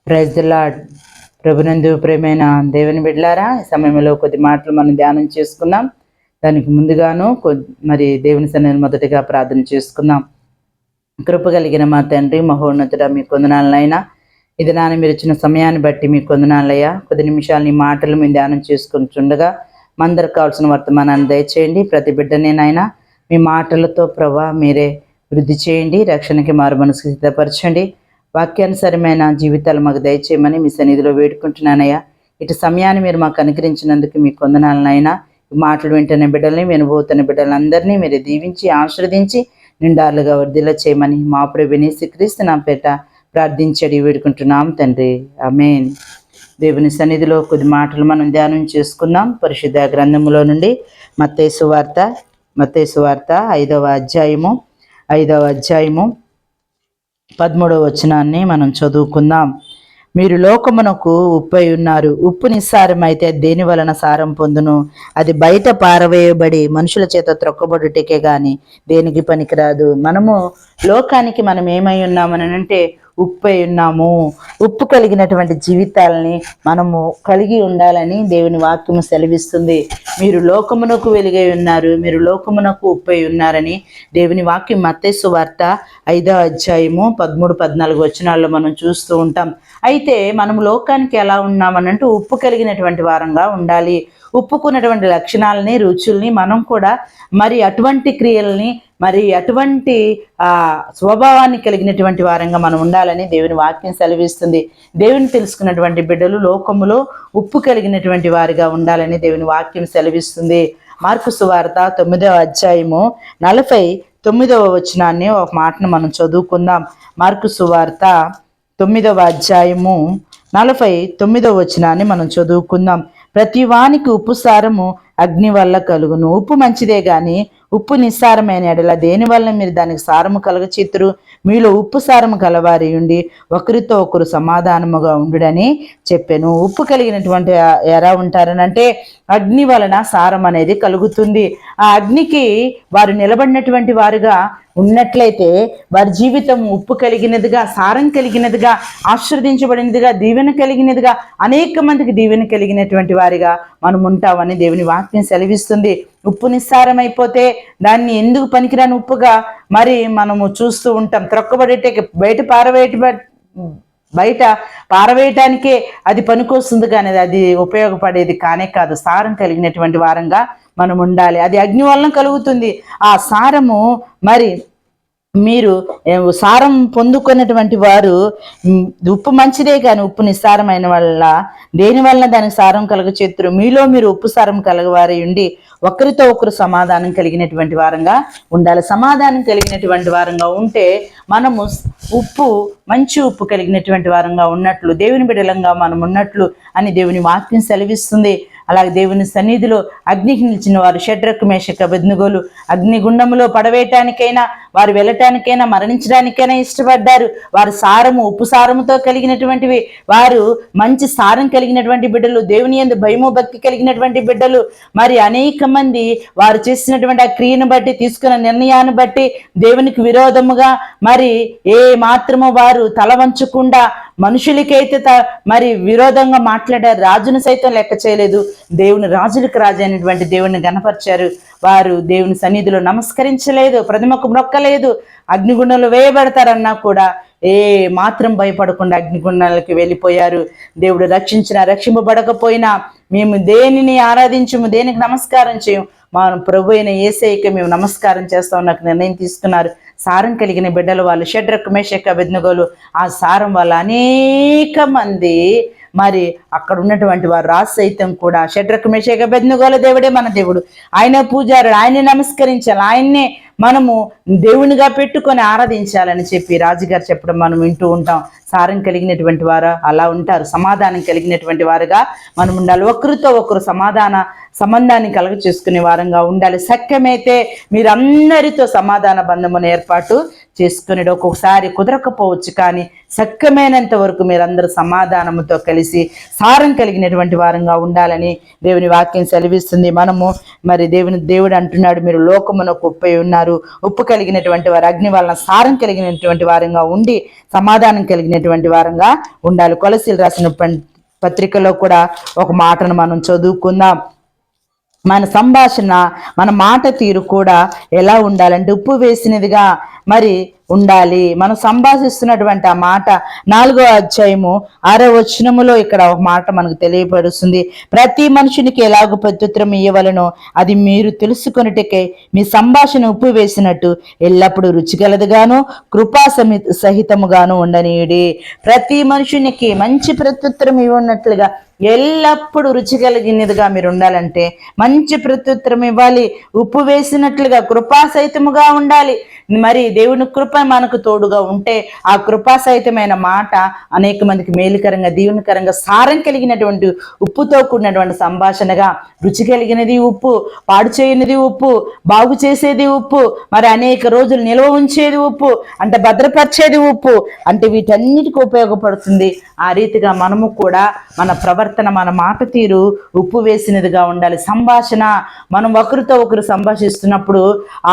Praise the lord. ప్రభునందు ప్రేమైన దేవుని బిడ్డలారా, ఈ సమయంలో కొద్ది మాటలు మనం ధ్యానం చేసుకుందాం. దానికి ముందుగాను మరి దేవుని సన్నిధిని మొదటిగా ప్రార్థన చేసుకుందాం. కృప కలిగిన మా తండ్రి, మహోన్నతుడ, మీ కొందనాలనైనా ఇది నాన్న మీరు ఇచ్చిన సమయాన్ని బట్టి మీ కొందనాలయ్యా. కొద్ది నిమిషాలు నీ మాటలు మేము ధ్యానం చేసుకుంటుండగా మందరికి కావాల్సిన వర్తమానాన్ని దయచేయండి. ప్రతి బిడ్డనేనైనా మీ మాటలతో ప్రభా మీరే వృద్ధి చేయండి. రక్షణకి మారు మనసు సిద్ధపరచండి. వాక్యానుసరమైన జీవితాలు మాకు దయచేయమని మీ సన్నిధిలో వేడుకుంటున్నానయ్యా. ఇటు సమయాన్ని మీరు మాకు అనుగ్రహించినందుకు మీ కొందనాలనైనా. ఈ మాటలు వింటున్న బిడ్డల్ని, వినబోతున్న బిడ్డలందరినీ మీరు దీవించి ఆశీర్వదించి నిండాలుగా వర్ధిల్ల చేయమని మా ప్రభువైన యేసుక్రీస్తు నా పేట ప్రార్థించడి వేడుకుంటున్నాం తండ్రి, ఆమేన్. దేవుని సన్నిధిలో కొద్ది మాటలు మనం ధ్యానం చేసుకుందాం. పరిశుద్ధ గ్రంథములో నుండి మత్తయి సువార్త 5వ అధ్యాయము 13వ వచనాన్ని మనం చదువుకుందాం. మీరు లోకమునకు ఉప్పై ఉన్నారు. ఉప్పు నిస్సారమైతే దేని వలన సారం పొందును? అది బయట పారవేయబడి మనుషుల చేత త్రొక్కబడుటకే గాని దేనికి పనికిరాదు. మనము లోకానికి మనం ఏమై ఉన్నామని అంటే ఉప్పై ఉన్నాము. ఉప్పు కలిగినటువంటి జీవితాలని మనము కలిగి ఉండాలని దేవుని వాక్యము సెలవిస్తుంది. మీరు లోకమునకు వెలుగై ఉన్నారు, మీరు లోకమునకు ఉప్పై ఉన్నారని దేవుని వాక్యం మత్తయి సువార్త 5వ అధ్యాయము 13-14 వచనాల్లో మనం చూస్తూ ఉంటాం. అయితే మనము లోకానికి ఎలా ఉన్నామనంటే ఉప్పు కలిగినటువంటి వారంగా ఉండాలి. ఉప్పుకున్నటువంటి లక్షణాలని, రుచుల్ని మనం కూడా మరి అటువంటి క్రియల్ని, మరి అటువంటి స్వభావాన్ని కలిగినటువంటి వారంగా మనం ఉండాలని దేవుని వాక్యం సెలవిస్తుంది. దేవుని తెలుసుకున్నటువంటి బిడ్డలు లోకములో ఉప్పు కలిగినటువంటి వారిగా ఉండాలని దేవుని వాక్యం సెలవిస్తుంది. మార్కు సువార్త 9వ అధ్యాయము 49వ వచనాన్ని ఒక మాటను మనం చదువుకుందాం. మార్కు సువార్త 9వ అధ్యాయము 49వ వచనాన్ని మనం చదువుకుందాం. ప్రతి వానికి ఉప్పు సారము అగ్ని వల్ల కలుగును. ఉప్పు మంచిదే గాని ఉప్పు నిస్సారమైన ఎడల దేని వల్ల మీరు దానికి సారము కలగచిత్తురు? మీలో ఉప్పు సారము కలవారి ఉండి ఒకరితో ఒకరు సమాధానముగా ఉండుడని చెప్పాను. ఉప్పు కలిగినటువంటి ఎలా ఉంటారనంటే అగ్ని వలన సారం అనేది కలుగుతుంది. ఆ అగ్నికి వారు నిలబడినటువంటి వారుగా ఉన్నట్లయితే వారి జీవితం ఉప్పు కలిగినదిగా, సారం కలిగినదిగా, ఆశీర్వదించబడినదిగా, దీవెన కలిగినదిగా, అనేక మందికి దీవెన కలిగినటువంటి వారిగా మనం ఉంటామని దేవుని వాక్యం సెలవిస్తుంది. ఉప్పు నిస్సారం అయిపోతే దాన్ని ఎందుకు పనికిరాని ఉప్పుగా మరి మనము చూస్తూ ఉంటాం. త్రొక్కబడేటే బయట పారవేయటానికే అది పనికొస్తుంది, కానీ అది ఉపయోగపడేది కానే కాదు. సారం కలిగినటువంటి వారంగా మనం ఉండాలి. అది అగ్ని వలన కలుగుతుంది. ఆ సారము మరి మీరు సారం పొందుకున్నటువంటి వారు ఉప్పు మంచిదే కానీ ఉప్పు నిస్సారమైన వల్ల దేని వలన దానికి సారం కలగచేతురు? మీలో మీరు ఉప్పు సారం కలగవారి ఉండి ఒకరితో ఒకరు సమాధానం కలిగినటువంటి వారంగా ఉండాలి. సమాధానం కలిగినటువంటి వారంగా ఉంటే మనము మంచి ఉప్పు కలిగినటువంటి వారంగా ఉన్నట్లు, దేవుని బిడ్డలంగా మనం ఉన్నట్లు అని దేవుని వాక్యం సెలవిస్తుంది. అలాగే దేవుని సన్నిధిలో అగ్నికి నిలిచిన వారు షడ్రకు, మేషకు, అబేద్నెగోలు అగ్నిగుండములో పడవేయటానికైనా, వారు వెళ్ళటానికైనా, మరణించడానికైనా ఇష్టపడ్డారు. వారు సారము, ఉప్పు సారముతో కలిగినటువంటివి, వారు మంచి సారం కలిగినటువంటి బిడ్డలు, దేవుని యందు భయము భక్తి కలిగినటువంటి బిడ్డలు. మరి అనేక మంది వారు చేసినటువంటి ఆ క్రియను బట్టి, తీసుకున్న నిర్ణయాన్ని బట్టి దేవునికి విరోధముగా మరి ఏ మాత్రము వారు తల వంచకుండా మనుషులకైతే మరి విరోధంగా మాట్లాడారు. రాజును సైతం లెక్క చేయలేదు. దేవుని రాజులకు రాజు అయినటువంటి దేవుని గణపరిచారు. వారు దేవుని సన్నిధిలో నమస్కరించలేదు, ప్రతిమకు మొక్కలేదు. అగ్నిగుండంలో వేయబడతారన్నా కూడా ఏ మాత్రం భయపడకుండా అగ్నిగుండాలకి వెళ్ళిపోయారు. దేవుడు రక్షింపబడకపోయినా మేము దేనిని ఆరాధించము, దేనికి నమస్కారం చేయము, మా ప్రభు అయిన యేసయ్యకి మేము నమస్కారం చేస్తాం నాకు నిర్ణయం తీసుకున్నారు. సారం కలిగిన బిడ్డలు వాళ్ళు షడ్రకు, మేషకు, అబేద్నెగోలు. ఆ సారం వల్ల అనేక మంది మరి అక్కడ ఉన్నటువంటి వారు రాజు సైతం కూడా షడ్రకు, మేషకు, అబేద్నెగోల దేవుడే మన దేవుడు, ఆయన పూజారుడు, ఆయన్ని నమస్కరించాలి, ఆయన్నే మనము దేవునిగా పెట్టుకొని ఆరాధించాలని చెప్పి రాజుగారు చెప్పడం మనం వింటూ ఉంటాం. సారం కలిగినటువంటి వారు అలా ఉంటారు. సమాధానం కలిగినటువంటి వారుగా మనం ఉండాలి. ఒకరితో ఒకరు సంబంధాన్ని కలుగ చేసుకునే వారంగా ఉండాలి. సఖ్యమైతే మీరందరితో సమాధాన బంధమును ఏర్పాటు చేసుకునేది ఒక్కొక్కసారి కుదరకపోవచ్చు, కానీ సఖ్యమైనంత వరకు మీరందరూ సమాధానంతో కలిసి సారం కలిగినటువంటి వారంగా ఉండాలని దేవుని వాక్యం సెలవిస్తుంది. మనము మరి దేవుడు అంటున్నాడు, మీరు లోకమునకు ఉప్పై ఉన్నారు, ఉప్పు కలిగినటువంటి వారు అగ్ని వలన సారం కలిగినటువంటి వారంగా ఉండి సమాధానం కలిగినటువంటి వారంగా ఉండాలి. కొలసీలు రాసిన పత్రికలో కూడా ఒక మాటను మనం చదువుకుందాం. మన సంభాషణ, మన మాట తీరు కూడా ఎలా ఉండాలంటే ఉప్పు వేసినదిగా మరి ఉండాలి. మనం సంభాషిస్తున్నటువంటి ఆ మాట 4వ అధ్యాయము 6వ వచనములో ఇక్కడ ఒక మాట మనకు తెలియపరుస్తుంది. ప్రతి మనుషునికి ఎలాగో ప్రత్యుత్తరం ఇయ్యవలనో అది మీరు తెలుసుకొనుటకే మీ సంభాషణ ఉప్పు వేసినట్టు ఎల్లప్పుడూ రుచిగలదుగాను కృపా సహితముగాను ఉండనీయుడి. ప్రతి మనుషునికి మంచి ప్రత్యుత్తరం ఇవ్వనట్లుగా ఎల్లప్పుడూ రుచి కలిగినదిగా మీరు ఉండాలంటే మంచి ప్రత్యుత్తరం ఇవ్వాలి. ఉప్పు వేసినట్లుగా కృపాసహితముగా ఉండాలి. మరి దేవుని కృప మనకు తోడుగా ఉంటే ఆ కృపాసహితమైన మాట అనేక మందికి మేలుకరంగా, దీవెనకరంగా, సారం కలిగినటువంటి ఉప్పుతో కూడినటువంటి సంభాషణగా, రుచి కలిగినది ఉప్పు, పాడు చేయనిది ఉప్పు, బాగు చేసేది ఉప్పు, మరి అనేక రోజులు నిల్వ ఉంచేది ఉప్పు, అంటే భద్రపరిచేది ఉప్పు, అంటే వీటన్నిటికీ ఉపయోగపడుతుంది. ఆ రీతిగా మనము కూడా మన ప్రవర్తన, మన మాట తీరు ఉప్పు వేసినదిగా ఉండాలి. సంభాషణ, మనం ఒకరితో ఒకరు సంభాషిస్తున్నప్పుడు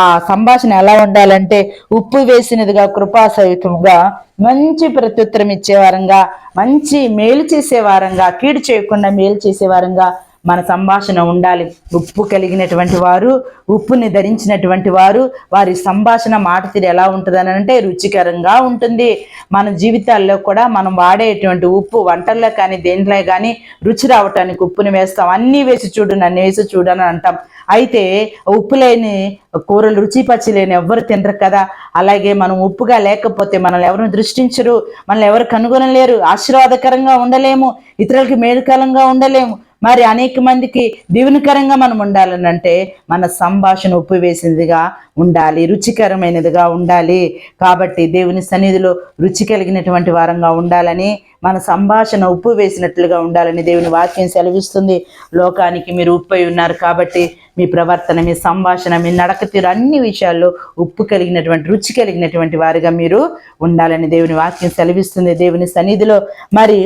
ఆ సంభాషణ ఎలా ఉండాలంటే ఉప్పు వేసినదిగా కృపాసహితంగా, మంచి ప్రత్యుత్తరం ఇచ్చేవారంగా, మంచి మేలు చేసేవారంగా, కీడు చేయకుండా మేలు చేసేవారంగా మన సంభాషణ ఉండాలి. ఉప్పు కలిగినటువంటి వారు, ఉప్పుని ధరించినటువంటి వారు, వారి సంభాషణ మాట తీరు ఎలా ఉంటుందని అంటే రుచికరంగా ఉంటుంది. మన జీవితాల్లో కూడా మనం వాడేటువంటి ఉప్పు, వంటల్లో కానీ దేంట్లో కానీ రుచి రావటానికి ఉప్పుని వేస్తాం. అన్నీ వేసి చూడు, నన్ను వేసి చూడు అని అంటాం. అయితే ఉప్పు లేని కూరలు, రుచి పచ్చి లేని ఎవ్వరు తినరు కదా. అలాగే మనం ఉప్పుగా లేకపోతే మనల్ని ఎవరు దృష్టించరు, మనల్ని ఎవరు కనుగొనలేరు, ఆశీర్వాదకరంగా ఉండలేము, ఇతరులకి మేలుకరంగా ఉండలేము. మరి అనేక మందికి దీవెనకరంగా మనం ఉండాలనంటే మన సంభాషణ ఉప్పు వేసినదిగా ఉండాలి, రుచికరమైనదిగా ఉండాలి. కాబట్టి దేవుని సన్నిధిలో రుచి కలిగినటువంటి వారంగా ఉండాలని, మన సంభాషణ ఉప్పు వేసినట్లుగా ఉండాలని దేవుని వాక్యం సెలవిస్తుంది. లోకానికి మీరు ఉప్పై ఉన్నారు కాబట్టి మీ ప్రవర్తన, మీ సంభాషణ, మీ నడక తీరు అన్ని విషయాల్లో ఉప్పు కలిగినటువంటి, రుచి కలిగినటువంటి వారిగా మీరు ఉండాలని దేవుని వాక్యం సెలవిస్తుంది. దేవుని సన్నిధిలో మరి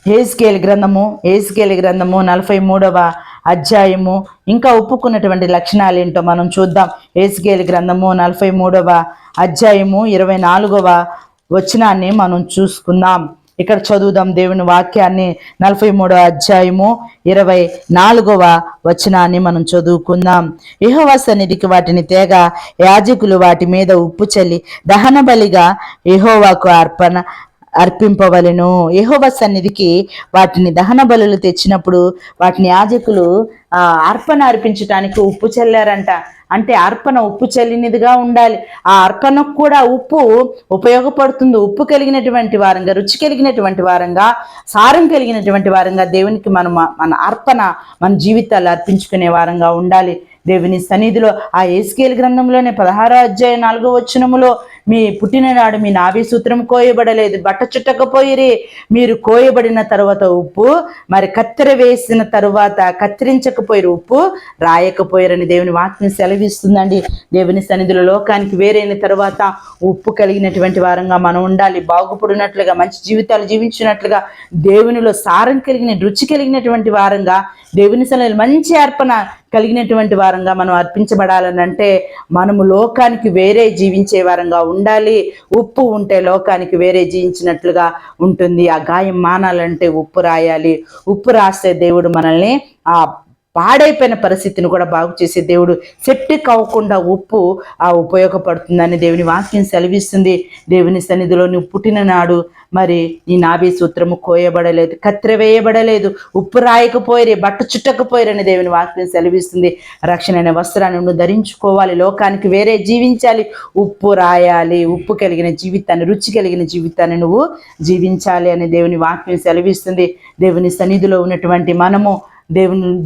యెహెజ్కేలు గ్రంథము 43వ అధ్యాయము ఇంకా ఒప్పుకున్నటువంటి లక్షణాలు ఏంటో మనం చూద్దాం. యెహెజ్కేలు గ్రంథము 43వ అధ్యాయము 24వ వచనాన్ని మనం చూసుకుందాం. ఇక్కడ చదువుదాం దేవుని వాక్యాన్ని. 43వ అధ్యాయము 24వ వచనాన్ని మనం చదువుకుందాం. యెహోవా సన్నిధికి వాటిని తేగ యాజకులు వాటి మీద ఉప్పు చల్లి దహన బలిగా యెహోవాకు అర్పింపవలెను. యెహోవా సన్నిధికి వాటిని దహన బలులు తెచ్చినప్పుడు వాటిని యాజకులు అర్పణ అర్పించడానికి ఉప్పు చల్లారంట. అంటే అర్పణ ఉప్పు చల్లినదిగా ఉండాలి. ఆ అర్పణకు కూడా ఉప్పు ఉపయోగపడుతుంది. ఉప్పు కలిగినటువంటి వారంగా, రుచి కలిగినటువంటి వారంగా, సారం కలిగినటువంటి వారంగా దేవునికి మన అర్పణ, మన జీవితాలు అర్పించుకునే వారంగా ఉండాలి. దేవుని సన్నిధిలో ఆ యెహెజ్కేలు గ్రంథంలోనే 16వ అధ్యాయం 4వ వచనములో మీ పుట్టిననాడు మీ నాభి సూత్రం కోయబడలేదు, బట్ట చుట్టకపోయిరి, మీరు కోయబడిన తరువాత ఉప్పు, మరి కత్తెర వేసిన తరువాత కత్తిరించకపోయిరు, ఉప్పు రాయకపోయారని దేవుని వాక్యం సెలవిస్తుందండి. దేవుని సన్నిధిలో లోకానికి వేరైన తరువాత ఉప్పు కలిగినటువంటి వారంగా మనం ఉండాలి. బాగుపడినట్లుగా, మంచి జీవితాలు జీవించినట్లుగా, దేవునిలో సారం కలిగిన, రుచి కలిగినటువంటి వారంగా, దేవుని సన్నిధిలో మంచి అర్పణ కలిగినటువంటి వారంగా మనం అర్పించబడాలని అంటే మనము లోకానికి వేరే జీవించే వారంగా ఉండాలి. ఉప్పు ఉంటే లోకానికి వేరే జీవించినట్లుగా ఉంటుంది. ఆ గాయం మానాలంటే ఉప్పు రాయాలి. ఉప్పు రాస్తే దేవుడు మనల్ని ఆ పాడైపోయిన పరిస్థితిని కూడా బాగు చేసే దేవుడు. సెప్టిక్ అవ్వకుండా ఉప్పు ఉపయోగపడుతుందని దేవుని వాక్యం సెలవిస్తుంది. దేవుని సన్నిధిలో నువ్వు పుట్టిన నాడు మరి నీ నాభి సూత్రము కోయబడలేదు, కత్తెర వేయబడలేదు, ఉప్పు రాయకపోయిరే, బట్ట చుట్టకపోయిరని దేవుని వాక్యం సెలవిస్తుంది. రక్షణ అనే వస్త్రాన్ని నువ్వు ధరించుకోవాలి, లోకానికి వేరే జీవించాలి, ఉప్పు రాయాలి, ఉప్పు కలిగిన జీవితాన్ని, రుచి కలిగిన జీవితాన్ని నువ్వు జీవించాలి అని దేవుని వాక్యం సెలవిస్తుంది. దేవుని సన్నిధిలో ఉన్నటువంటి మనము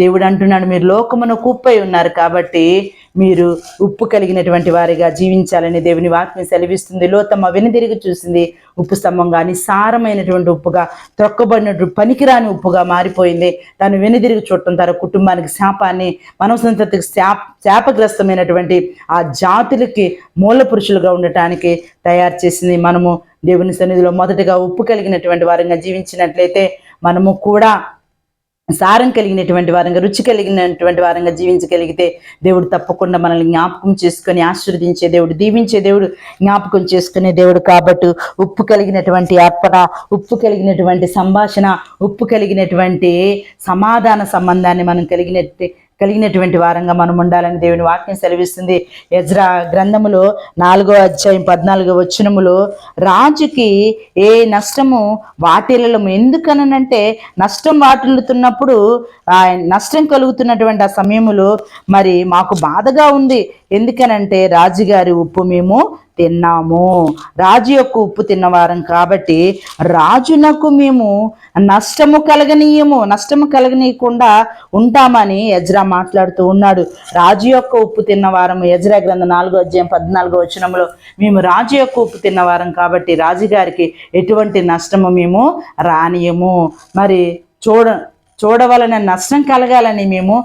దేవుడు అంటున్నాడు, మీరు లోకమునకు ఉప్పై ఉన్నారు కాబట్టి మీరు ఉప్పు కలిగినటువంటి వారిగా జీవించాలని దేవుని వాక్యం సెలవిస్తుంది. లోతమ్మ వెనుదిరిగి చూసింది, ఉప్పు స్తంభంగా నిస్సారమైనటువంటి ఉప్పుగా, త్రొక్కబడినటువంటి పనికిరాని ఉప్పుగా మారిపోయింది. తను వెనుదిరిగి చూడటం తన కుటుంబానికి శాపాన్ని, మనవ సంతతికి శాపగ్రస్తమైనటువంటి ఆ జాతులకి మూల పురుషులుగా ఉండటానికి తయారు చేసింది. మనము దేవుని సన్నిధిలో మొదటగా ఉప్పు కలిగినటువంటి వారంగా జీవించినట్లయితే మనము కూడా సారం కలిగినటువంటి వారంగా, రుచి కలిగినటువంటి వారంగా జీవించగలిగితే దేవుడు తప్పకుండా మనల్ని జ్ఞాపకం చేసుకొని ఆశీర్వదించే దేవుడు, దీవించే దేవుడు, జ్ఞాపకం చేసుకునే దేవుడు. కాబట్టి ఉప్పు కలిగినటువంటి అర్పణ, ఉప్పు కలిగినటువంటి సంభాషణ, ఉప్పు కలిగినటువంటి సమాధాన సంబంధాన్ని మనం కలిగినటువంటి వారంగా మనం ఉండాలని దేవుని వాక్యం సెలవిస్తుంది. ఎజ్రా గ్రంథములో 4వ అధ్యాయం 14వ వచనములో రాజుకి ఏ నష్టము వాటిల్లము, ఎందుకనంటే నష్టం వాటిల్లుతున్నప్పుడు నష్టం కలుగుతున్నటువంటి ఆ సమయములో మరి మాకు బాధగా ఉంది. ఎందుకనంటే రాజుగారి ఉప్పు మేము తిన్నాము, రాజు యొక్క ఉప్పు తిన్నవారం కాబట్టి రాజునకు మేము నష్టము కలగనీయకుండా ఉంటామని ఎజ్రా మాట్లాడుతూ ఉన్నాడు. రాజు యొక్క ఉప్పు తిన్నవారము, ఎజ్రా గ్రంథం 4వ అధ్యాయం 14వ వచనంలో మేము రాజు యొక్క ఉప్పు తిన్నవారం కాబట్టి రాజుగారికి ఎటువంటి నష్టము మేము రానియము. మరి చూడవలన నష్టం కలగాలని మేము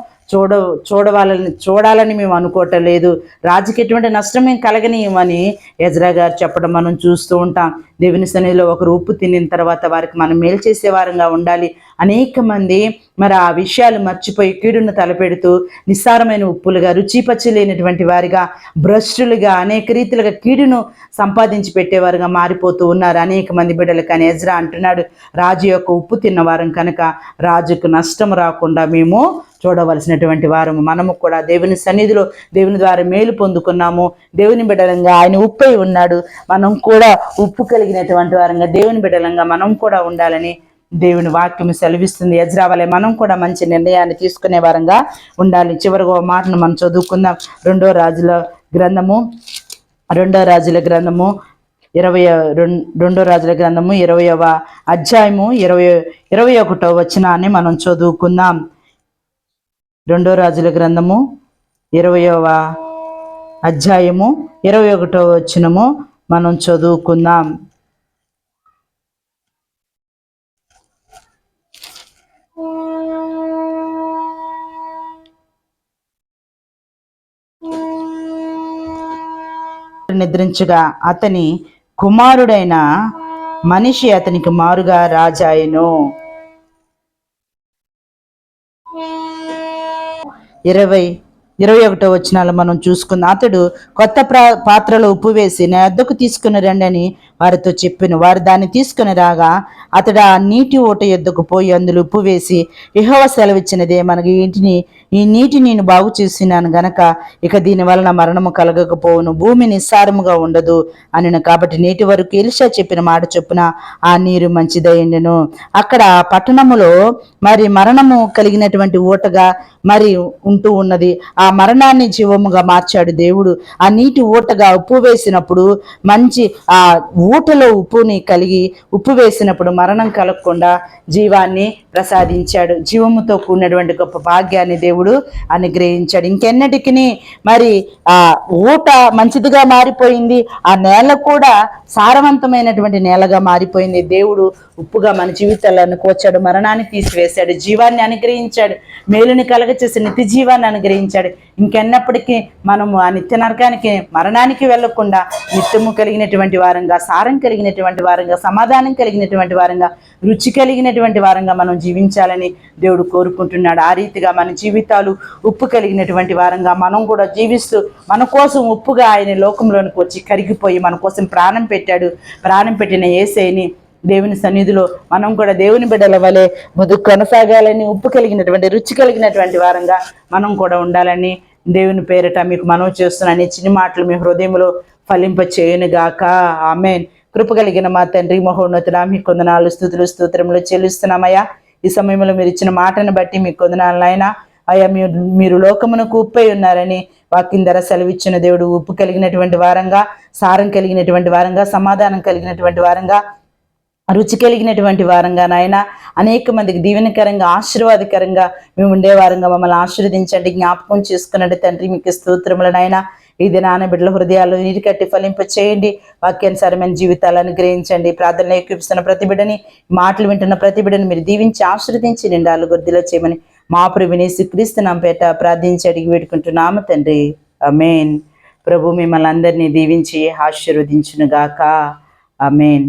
చూడాలని మేము అనుకోవటం లేదు. రాజుకి ఎటువంటి నష్టం మేము కలగనీయమని ఎజ్రా గారు చెప్పడం మనం చూస్తూ ఉంటాం. దేవుని సన్నిధిలో ఒకరు ఉప్పు తినిన తర్వాత వారికి మనం మేలు చేసే వారంగా ఉండాలి. అనేక మంది మరి ఆ విషయాలు మర్చిపోయి కీడును తలపెడుతూ నిస్సారమైన ఉప్పులుగా, రుచిపచ్చి లేనటువంటి వారిగా, భ్రష్టులుగా, అనేక రీతిలుగా కీడును సంపాదించి పెట్టేవారుగా మారిపోతూ ఉన్నారు అనేక మంది బిడ్డలు. కానీ ఎజ్రా అంటున్నాడు, రాజు యొక్క ఉప్పు తిన్నవారం కనుక రాజుకు నష్టం రాకుండా మేము చూడవలసినటువంటి వారము. మనము కూడా దేవుని సన్నిధిలో దేవుని ద్వారా మేలు పొందుకున్నాము, దేవుని బిడ్డలంగా ఆయన ఉప్పై ఉన్నాడు. మనం కూడా ఉప్పు కలిగినటువంటి వారంగా, దేవుని బిడ్డలంగా మనం కూడా ఉండాలని దేవుని వాక్యం సెలవిస్తుంది. ఎజ్రా వలె మనం కూడా మంచి నిర్ణయాన్ని తీసుకునే వారంగా ఉండాలి. చివరిగా మాటను మనం చదువుకుందాం. రెండో రాజుల గ్రంథము 20వ అధ్యాయము 21వ వచనాన్ని మనం చదువుకుందాం. 2 రాజుల గ్రంథము 20వ అధ్యాయము 21వ వచనము మనం చదువుకుందాం. నిద్రించగా అతని కుమారుడైన మనిషి అతనికి మారుగా రాజాయను. 21వ వచనాలు మనం చూసుకుందాం. అతడు కొత్త పాత్రలో ఉప్పు వేసి నా వద్దకు తీసుకుని రండి అని వారితో చెప్పాను. వారు దాన్ని తీసుకుని రాగా అతడు ఆ నీటి ఊట యొద్దకు పోయి అందులో ఉప్పు వేసి, యెహోవా సెలవిచ్చినదే, మనకి ఈ నీటి నేను బాగు చేసినాను గనక ఇక దీని వలన మరణము కలగకపోవును, భూమి నిస్సారముగా ఉండదు అని. కాబట్టి నేటి వరకు ఎలీషా చెప్పిన మాట చొప్పున ఆ నీరు మంచిదయ్యిండెను. అక్కడ పట్టణములో మరి మరణము కలిగినటువంటి ఊటగా మరి ఉంటూ ఉన్నది. ఆ మరణాన్ని జీవముగా మార్చాడు దేవుడు. ఆ నీటి ఊటగా ఉప్పు వేసినప్పుడు మంచి ఆ ఊటలో ఉప్పు వేసినప్పుడు మరణం కలగకుండా జీవాన్ని ప్రసాదించాడు. జీవముతో కూడినటువంటి గొప్ప భాగ్యాన్ని దేవుడు అనుగ్రహించాడు. ఇంకెన్నటికి మరి ఆ ఊట మంచిదిగా మారిపోయింది. ఆ నేల కూడా సారవంతమైనటువంటి నేలగా మారిపోయింది. దేవుడు ఉప్పుగా మన జీవితాలను కోర్చాడు, మరణాన్ని తీసివేశాడు, జీవాన్ని అనుగ్రహించాడు, మేలుని కలగచేసి నిత్య జీవాన్ని అనుగ్రహించాడు. ఇంకెన్నప్పటికీ మనము ఆ నిత్య నరకానికి, మరణానికి వెళ్లకుండా నిత్యము కలిగినటువంటి వారంగా, సారం కలిగినటువంటి వారంగా, సమాధానం కలిగినటువంటి వారంగా, రుచి కలిగినటువంటి వారంగా మనం జీవించాలని దేవుడు కోరుకుంటున్నాడు. ఆ రీతిగా మన జీవితాలు ఉప్పు కలిగినటువంటి వారంగా మనం కూడా జీవిస్తూ, మన కోసం ఉప్పుగా ఆయన లోకంలోనికి వచ్చి కరిగిపోయి మన కోసం ప్రాణం పెట్టాడు. ప్రాణం పెట్టిన యేసయ్యని దేవుని సన్నిధిలో మనం కూడా దేవుని బిడ్డల వలె ముందుకు కొనసాగాలని, ఉప్పు కలిగినటువంటి, రుచి కలిగినటువంటి వారంగా మనం కూడా ఉండాలని దేవుని పేరిట మీకు మనవి చేస్తున్నాను. చిన్ని మాటలు మీ హృదయంలో ఫలింప చేయనుగాక. ఆమేన్. కృప కలిగిన మా తండ్రి మహోన్నతుడా, మీ కొందనాలు, స్తుతులు, స్తోత్రములు చెల్లిస్తున్నామయ్యా. ఈ సమయంలో మీరు ఇచ్చిన మాటను బట్టి మీకు కొందనాలనైనా అయ్యా. మీరు లోకమునకు ఉప్పై ఉన్నారని వాక్యం ధర సెలవిచ్చిన దేవుడు. ఉప్పు కలిగినటువంటి వారంగా, సారం కలిగినటువంటి వారంగా, సమాధానం కలిగినటువంటి వారంగా, రుచి కలిగినటువంటి వారంగా నాయన అనేక మందికి దీవెనకరంగా ఆశీర్వాదకరంగా మేము ఉండే వారంగా మమ్మల్ని ఆశీర్వదించండి, జ్ఞాపకం చేసుకునండి తండ్రి. మీకు స్తోత్రములు నాయన. ఇది నాన్న బిడ్డల హృదయాలు నీరు కట్టి ఫలింప చేయండి, వాక్యానుసారమైన జీవితాలను అనుగ్రహించండి. ప్రార్థనలు ఏకీపిస్తున్న ప్రతి బిడ్డని, మాటలు వింటున్న ప్రతి బిడ్డని మీరు దీవించి ఆశీర్వదించి నిండాలు గుర్తిలో చేయమని మా ప్రభుని యేసుక్రీస్తు నామమున పేట ప్రార్థించి అడిగి వేడుకుంటున్నాము తండ్రి. ఆమేన్. ప్రభు మిమ్మల్ని అందరినీ దీవించి ఆశీర్వదించునుగాక. ఆమేన్.